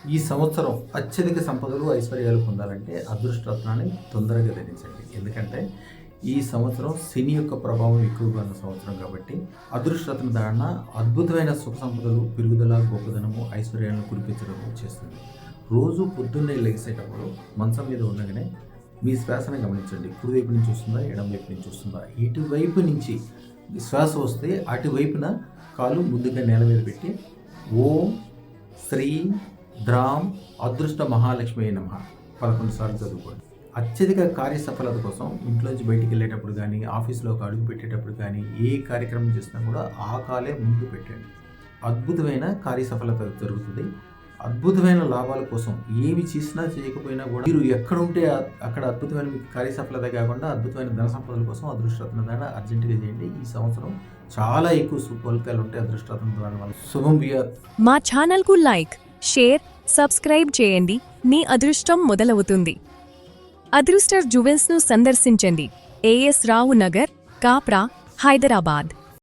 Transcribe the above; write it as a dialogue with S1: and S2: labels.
S1: ఈ సంవత్సరం అత్యధిక సంపదలు, ఐశ్వర్యాలు పొందాలంటే అదృష్టరత్నాన్ని తొందరగా ధరించండి. ఎందుకంటే ఈ సంవత్సరం శని యొక్క ప్రభావం ఎక్కువగా ఉన్న సంవత్సరం కాబట్టి అదృష్టరత్న ధారణ అద్భుతమైన సుఖ సంపదలు, పెరుగుదల, గొప్పదనము, ఐశ్వర్యాలను కురిపించడం చేస్తుంది. రోజు పొద్దున్నే లెగిసేటప్పుడు మంచం మీద ఉండగానే మీ శ్వాసను గమనించండి. కుడివైపు నుంచి వస్తుందా, ఎడం వైపు నుంచి వస్తుందా? ఇటువైపు నుంచి శ్వాస వస్తే అటువైపున కాలు ముందుగా నేల మీద పెట్టి ఓం శ్రీ ద్రాం అదృష్ట మహాలక్ష్మి నమః 11 సార్లు చదువుకోండి. అత్యధిక కార్యసఫలత కోసం ఇంట్లోంచి బయటికి వెళ్ళేటప్పుడు కానీ, ఆఫీస్లో అడుగు పెట్టేటప్పుడు కానీ, ఏ కార్యక్రమం చేసినా కూడా ఆ కాలే ముందు పెట్టండి. అద్భుతమైన కార్యసఫలత జరుగుతుంది. అద్భుతమైన లాభాల కోసం ఏమి చేసినా చేయకపోయినా కూడా మీరు ఎక్కడుంటే అక్కడ అద్భుతమైన మీకు కార్యసఫలత కాకుండా అద్భుతమైన ధన సంపదల కోసం అదృష్టరత్న దాన్ని అర్జెంటుగా చేయండి. ఈ సంవత్సరం చాలా ఎక్కువ ఫలితాలు ఉంటాయి అదృష్టరత్న దాని వల్ల. శుభం బియాత్.
S2: మా ఛానల్కు లైక్, షేర్, సబ్స్క్రైబ్ చేయండి. మీ అదృష్టం మొదలవుతుంది. అదృష్ట జ్యువెల్స్ను సందర్శించండి. ఏఎస్ రావు నగర్, కాప్రా, హైదరాబాద్.